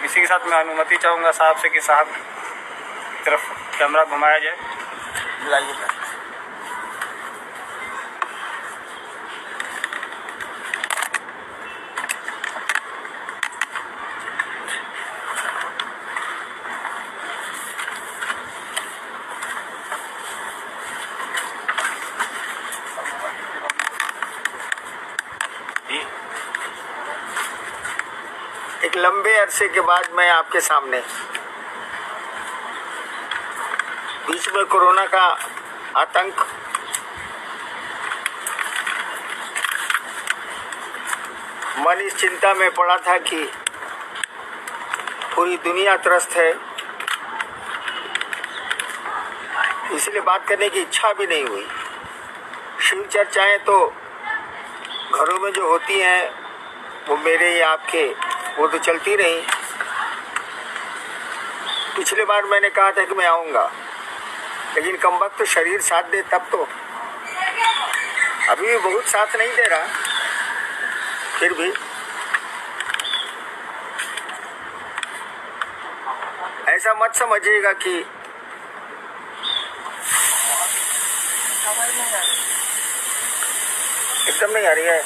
इसी के साथ मैं अनुमति चाहूँगा साहब से कि साहब की तरफ कैमरा घुमाया जाए। बुलाइए। एक लंबे अरसे के बाद मैं आपके सामने, बीच में कोरोना का आतंक, मन इस चिंता में पड़ा था कि पूरी दुनिया त्रस्त है, इसलिए बात करने की इच्छा भी नहीं हुई। शिव चर्चाएं तो घरों में जो होती हैं वो मेरे या आपके, वो तो चलती रही। पिछले बार मैंने कहा था कि मैं आऊंगा, लेकिन कमबख्त शरीर साथ दे तब तो। अभी भी बहुत साथ नहीं दे रहा, फिर भी ऐसा मत समझिएगा कि एकदम नहीं आ रही है।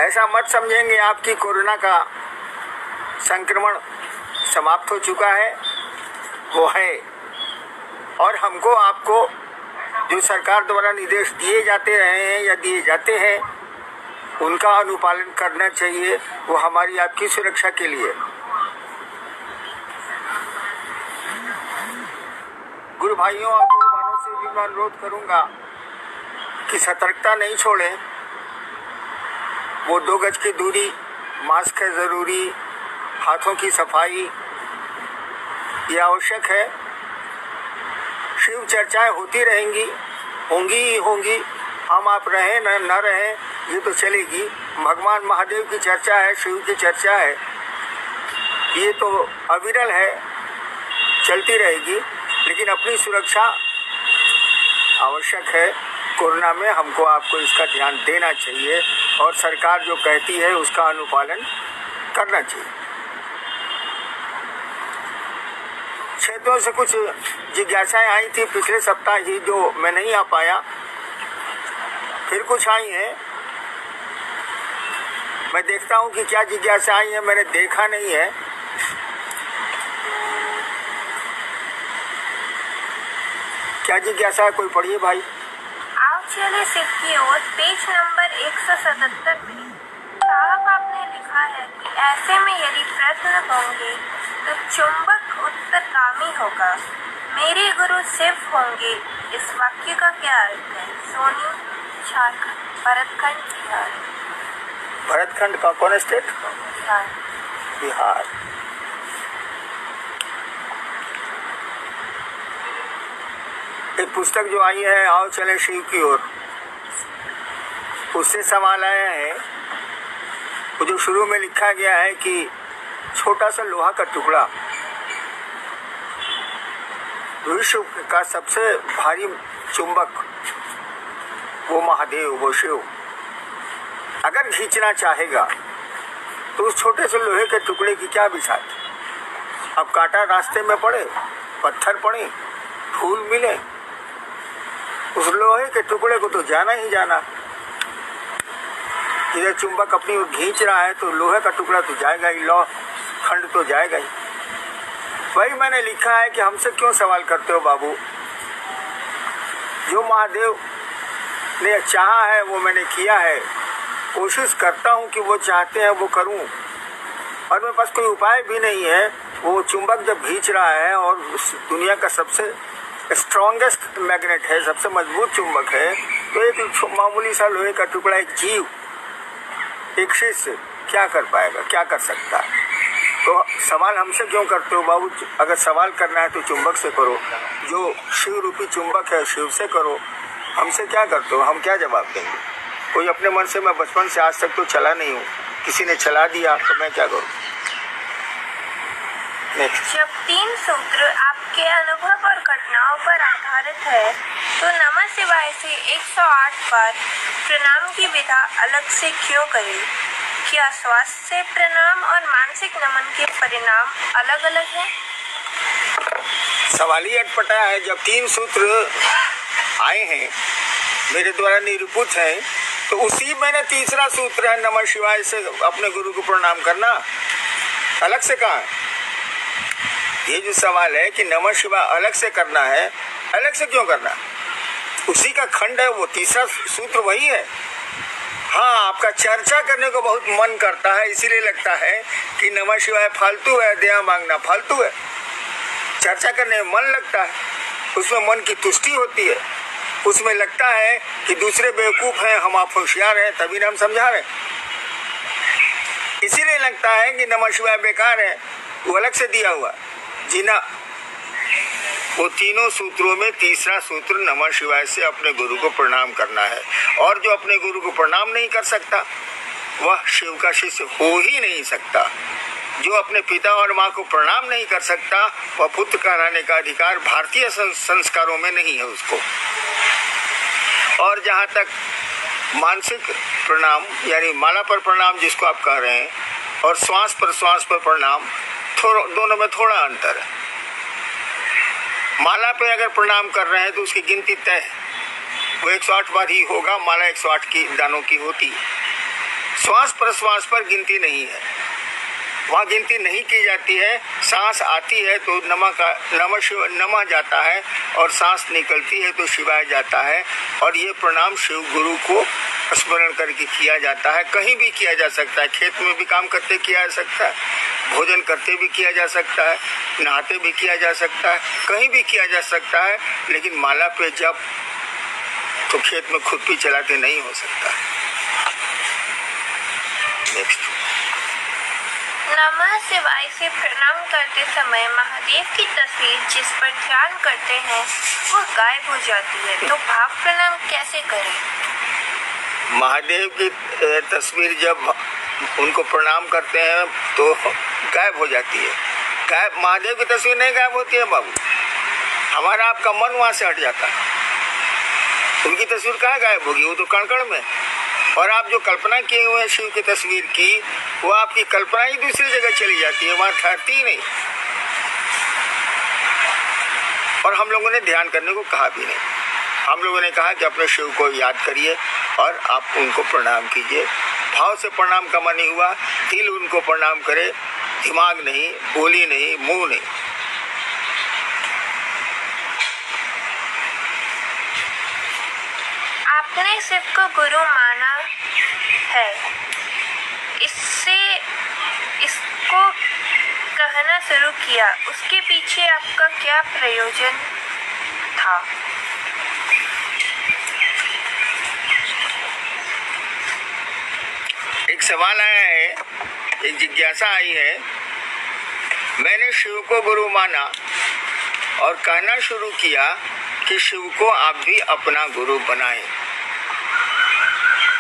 ऐसा मत समझेंगे आप कि कोरोना का संक्रमण समाप्त हो चुका है, वो है। और हमको आपको जो सरकार द्वारा निर्देश दिए जाते रहे हैं या दिए जाते हैं, उनका अनुपालन करना चाहिए। वो हमारी आपकी सुरक्षा के लिए। गुरु भाइयों और गुरु बहनों से भी मैं अनुरोध करूंगा कि सतर्कता नहीं छोड़ें। वो 2 गज की दूरी, मास्क है जरूरी, हाथों की सफाई ये आवश्यक है। शिव चर्चाएं होती रहेंगी, होंगी ही होंगी। हम आप रहे न रहे ये तो चलेगी। भगवान महादेव की चर्चा है, शिव की चर्चा है, ये तो अविरल है, चलती रहेगी। लेकिन अपनी सुरक्षा आवश्यक है। कोरोना में हमको आपको इसका ध्यान देना चाहिए और सरकार जो कहती है उसका अनुपालन करना चाहिए। क्षेत्रों से कुछ जिज्ञासाएं आई थी पिछले सप्ताह ही, जो मैं नहीं आ पाया, फिर कुछ आई हैं। मैं देखता हूं कि क्या जिज्ञासा आई है, मैंने देखा नहीं है। क्या जिज्ञासा है, कोई पढ़िए भाई। आओ चले शिव की ओर, पेज नंबर 177 में साहब आपने लिखा है कि ऐसे में यदि प्रश्न होंगे तो चुंबक उत्तरगामी होगा, मेरे गुरु शिव होंगे। इस वाक्य का क्या अर्थ है? सोनी, झारखंड, भरतखंड, बिहार। भरतखंड का कौन स्टेट? बिहार। बिहार। एक पुस्तक जो आई है आओ चले शिव की ओर, उससे सवाल आया है। वो जो शुरू में लिखा गया है कि छोटा सा लोहा का टुकड़ा, विश्व का सबसे भारी चुंबक वो महादेव, वो शिव, अगर खींचना चाहेगा तो उस छोटे से लोहे के टुकड़े की क्या बिसात। अब कांटा रास्ते में पड़े, पत्थर पड़े, फूल मिले, उस लोहे के टुकड़े को तो जाना ही जाना। इधर चुंबक अपनी ओर खींच रहा है तो लोहे का टुकड़ा तो जाएगा ही, लौह खंड तो जाएगा ही। वही मैंने लिखा है कि हमसे क्यों सवाल करते हो बाबू। जो महादेव ने चाहा है वो मैंने किया है, कोशिश करता हूँ कि वो चाहते हैं वो करूँ, और मेरे पास कोई उपाय भी नहीं है। वो चुंबक जब खींच रहा है और दुनिया का सबसे स्ट्रॉन्गेस्ट मैग्नेट है, सबसे मजबूत चुंबक है, तो एक मामूली सा लोहे का टुकड़ा, एक जीव, एक शिष्य क्या कर पाएगा, क्या कर सकता है। तो सवाल हमसे क्यों करते हो बाबू। अगर सवाल करना है तो चुंबक से करो, जो शिव रूपी चुंबक है शिव से करो। हमसे क्या करते हो, हम क्या जवाब देंगे। कोई अपने मन से, मैं बचपन से आज तक तो चला नहीं हूँ, किसी ने चला दिया तो मैं क्या करूँ। जब 3 सूत्र आप के अनुभव और घटनाओं पर आधारित है, तो नमः शिवाय से 108 बार प्रणाम की विधा अलग से क्यों करें? क्या स्वास्थ्य से प्रणाम और मानसिक नमन के परिणाम अलग अलग हैं? सवाल ही अटपटा है। जब 3 सूत्र आए हैं, मेरे द्वारा निरूपित हैं, तो उसी में ना तीसरा सूत्र है नमः शिवाय से अपने गुरु को प्रणाम करना। अलग से कहा है? ये जो सवाल है कि नमः शिवाय अलग से करना है, अलग से क्यों करना? उसी का खंड है, वो तीसरा सूत्र वही है। हाँ, आपका चर्चा करने को बहुत मन करता है, इसीलिए लगता है कि नमः शिवाय फालतू है, दया मांगना फालतू है। चर्चा करने में मन लगता है, उसमें मन की तुष्टि होती है, उसमें लगता है कि दूसरे बेवकूफ हैं, हम आप होशियार हैं, तभी ना हम समझा रहे। इसीलिए लगता है कि नमः शिवाय बेकार है, वो अलग से दिया हुआ। जी ना, वो तीनों सूत्रों में तीसरा सूत्र नमः शिवाय से अपने गुरु को प्रणाम करना है। और जो अपने गुरु को प्रणाम नहीं कर सकता, वह शिव का शिष्य हो ही नहीं सकता। जो अपने पिता और माँ को प्रणाम नहीं कर सकता, वह पुत्र कहलाने का अधिकार भारतीय संस्कारों में नहीं है उसको। और जहाँ तक मानसिक प्रणाम यानी माला पर प्रणाम जिसको आप कह रहे हैं, और श्वास पर प्रणाम, दोनों में थोड़ा अंतर है। माला पे अगर प्रणाम कर रहे हैं तो उसकी गिनती तय है, वो 108 बार ही होगा। माला 108 की दानों की होती है। श्वास पर गिनती नहीं है, वहाँ गिनती नहीं की जाती है। सांस आती है तो नमः जाता है, और सांस निकलती है तो शिवाय जाता है। और ये प्रणाम शिव गुरु को स्मरण करके किया जाता है। कहीं भी किया जा सकता है, खेत में भी काम करते किया जा सकता है, भोजन करते भी किया जा सकता है, नहाते भी किया जा सकता है, कहीं भी किया जा सकता है। लेकिन माला पे जब तो खेत में खुद भी चलाते नहीं हो सकता। नेक्स्ट। नमः शिवाय से प्रणाम करते समय महादेव की तस्वीर जिस पर ध्यान करते हैं वो गायब हो जाती है, तो भाव प्रणाम कैसे करें? महादेव की तस्वीर जब उनको प्रणाम करते हैं तो गायब हो जाती है। गायब महादेव की तस्वीर नहीं गायब होती है बाबू, हमारा आपका मन वहां से हट जाता है। उनकी तस्वीर कहाँ गायब होगी? वो तो कण-कण में। और आप जो कल्पना किए हुए हैं शिव की तस्वीर की, वो आपकी कल्पना ही दूसरी जगह चली जाती है, वहां ठहरती ही नहीं। और हम लोगों ने ध्यान करने को कहा भी नहीं। हम लोगों ने कहा कि अपने शिव को याद करिए और आप उनको प्रणाम कीजिए। भाव से प्रणाम का मन नहीं हुआ, दिल उनको प्रणाम करे, दिमाग नहीं, बोली नहीं, मुंह नहीं। आपने शिव को गुरु माना है, इसको कहना शुरू किया, उसके पीछे आपका क्या प्रयोजन था? एक सवाल आया है, एक जिज्ञासा आई है। मैंने शिव को गुरु माना और कहना शुरू किया कि शिव को आप भी अपना गुरु बनाएं।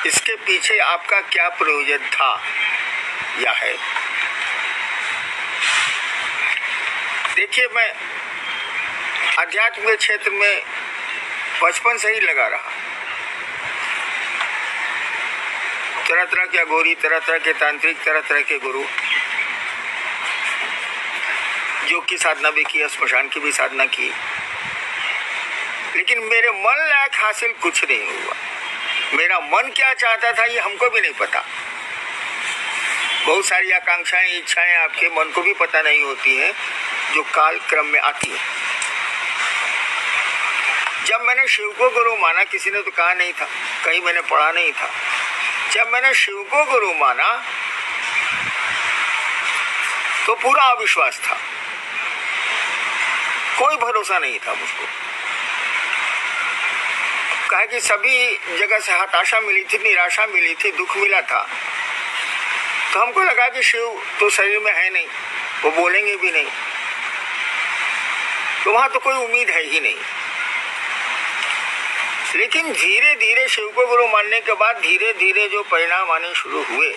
इसके पीछे आपका क्या प्रयोजन था या है? देखिए, मैं अध्यात्म के क्षेत्र में बचपन से ही लगा रहा। तरह तरह के अघोरी, तरह तरह के तांत्रिक, तरह तरह के गुरु, योग की साधना भी की, स्मशान की भी साधना की, लेकिन मेरे मन लायक हासिल कुछ नहीं हुआ। मेरा मन क्या चाहता था ये हमको भी नहीं पता। बहुत सारी आकांक्षाएं, इच्छाएं आपके मन को भी पता नहीं होती हैं, जो काल क्रम में आती है। जब मैंने शिव को गुरु माना, किसी ने तो कहा नहीं था, कहीं मैंने पढ़ा नहीं था। जब मैंने शिव को गुरु माना तो पूरा अविश्वास था, कोई भरोसा नहीं था मुझको। कहा कि सभी जगह से हताशा मिली थी, निराशा मिली थी, दुख मिला था। तो हमको लगा कि शिव तो शरीर में है नहीं, वो बोलेंगे भी नहीं, तो वहां तो कोई उम्मीद है ही नहीं। लेकिन धीरे धीरे शिव को गुरु मानने के बाद धीरे धीरे जो परिणाम आने शुरू हुए,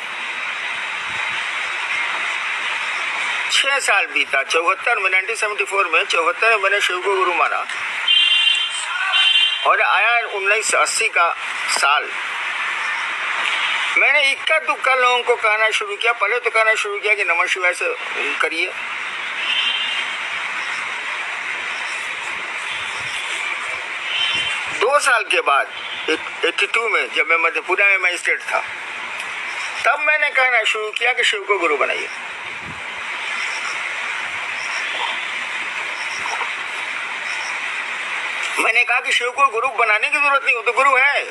6 साल बीता, 74 में 1974 में 74 में मैंने शिव को गुरु माना और आया 1980 का साल। मैंने इक्का दुक्का लोगों को कहना शुरू किया। पहले तो कहना शुरू किया कि नमः शिवाय से करिए, दो साल के बाद 82 में जब मैं मधेपुरा में मजिस्ट्रेट था, तब मैंने कहना शुरू किया कि शिव को गुरु बनाइए। मैंने कहा कि शिव को गुरु बनाने की जरूरत नहीं, वो तो गुरु है,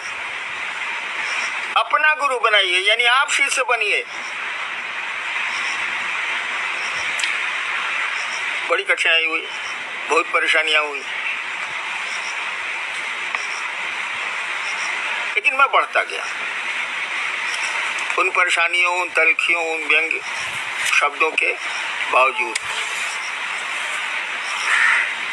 अपना गुरु बनाइए, यानी आप शिष्य बनिए। बड़ी कठिनाई हुई, बहुत परेशानियां हुई, लेकिन मैं बढ़ता गया। उन परेशानियों, उन तलखियों, उन व्यंग्य शब्दों के बावजूद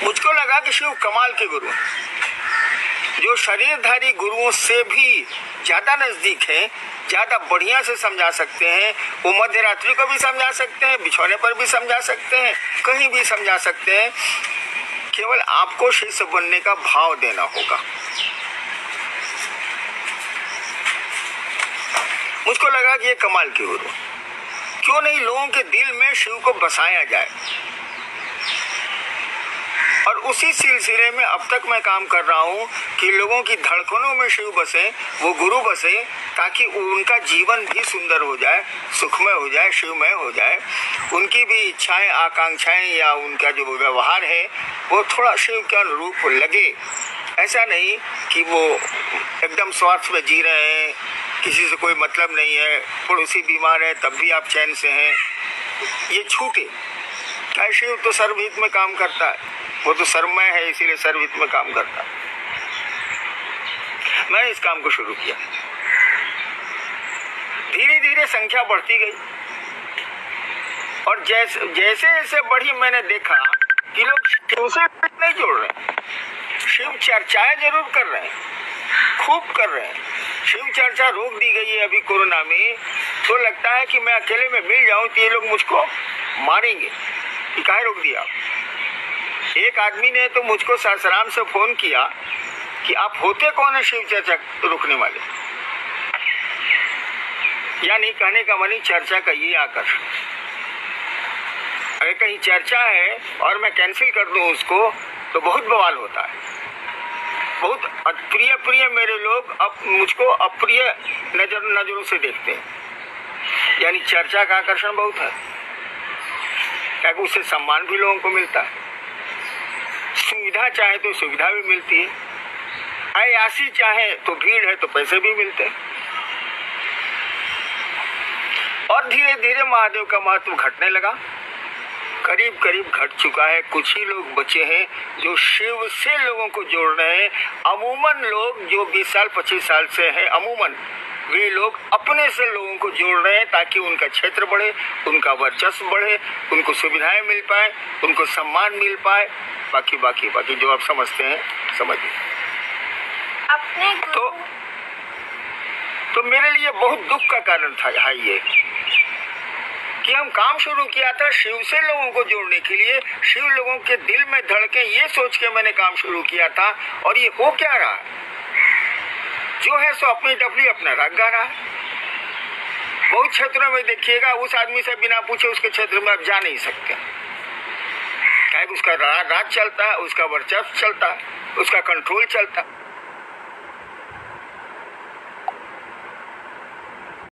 मुझको लगा कि शिव कमाल के गुरु हैं, जो शरीरधारी गुरुओं से भी ज्यादा नजदीक है, ज्यादा बढ़िया से समझा सकते हैं। वो मध्य रात्रि को भी समझा सकते हैं, बिछौने पर भी समझा सकते हैं, कहीं भी समझा सकते हैं। केवल आपको शिष्य बनने का भाव देना होगा। मुझको लगा कि ये कमाल के गुरु, क्यों नहीं लोगों के दिल में शिव को बसाया जाए। और उसी सिलसिले में अब तक मैं काम कर रहा हूं कि लोगों की धड़कनों में शिव बसे, वो गुरु बसे, ताकि उनका जीवन भी सुंदर हो जाए, सुखमय हो जाए, शिवमय हो जाए। उनकी भी इच्छाएं, आकांक्षाएं या उनका जो व्यवहार है वो थोड़ा शिव के अनुरूप लगे। ऐसा नहीं कि वो एकदम स्वार्थ में जी रहे हैं, किसी से कोई मतलब नहीं है, पड़ोसी बीमार है तब भी आप चैन से हैं, ये छूटे। क्या शिव तो सर्वहित में काम करता है, वो तो सर्वमय है, इसीलिए सर्वहित में काम करता है। मैंने इस काम को शुरू किया, धीरे धीरे संख्या बढ़ती गई और जैसे जैसे बढ़ी मैंने देखा कि लोग शिव से नहीं जोड़ रहे, शिव चर्चाएं जरूर कर रहे हैं, खूब कर रहे हैं। शिव चर्चा रोक दी गई है अभी कोरोना में, तो लगता है कि मैं अकेले में मिल जाऊं तो ये लोग मुझको मारेंगे। काहे रोक दिया? एक आदमी ने तो मुझको सासाराम से फोन किया कि आप होते कौन है शिव चर्चा रोकने वाले। यानी कहने का मानी चर्चा का ये आकर्षण। अगर कहीं चर्चा है और मैं कैंसिल कर दूं उसको तो बहुत बवाल होता है। बहुत प्रिय मेरे लोग अब मुझको अप्रिय नजरों से देखते हैं। यानी चर्चा का आकर्षण बहुत है, क्योंकि उससे सम्मान भी लोगों को मिलता है, सुविधा चाहे तो सुविधा भी मिलती है, अयासी चाहे तो भीड़ है तो पैसे भी मिलते हैं। और धीरे धीरे महादेव का महत्व घटने लगा, करीब करीब घट चुका है। कुछ ही लोग बचे हैं जो शिव से लोगों को जोड़ रहे हैं। अमूमन लोग जो 20 साल 25 साल से हैं, अमूमन वे लोग अपने से लोगों को जोड़ रहे हैं ताकि उनका क्षेत्र बढ़े, उनका वर्चस्व बढ़े, उनको सुविधाएं मिल पाए, उनको सम्मान मिल पाए। बाकी जो आप समझते हैं समझिए। अपने तो मेरे लिए बहुत दुख का कारण था ये कि हम काम शुरू किया था शिव से लोगों को जोड़ने के लिए, शिव लोगों के दिल में धड़के ये सोच के मैंने काम शुरू किया था। और ये हो क्या रहा? जो है सो अपनी डफली अपना राग गा रहा है। बहुत क्षेत्रों में देखिएगा उस आदमी से बिना पूछे उसके क्षेत्र में आप जा नहीं सकते, क्या उसका राज चलता है, उसका वर्चस्व चलता है, उसका कंट्रोल चलता है।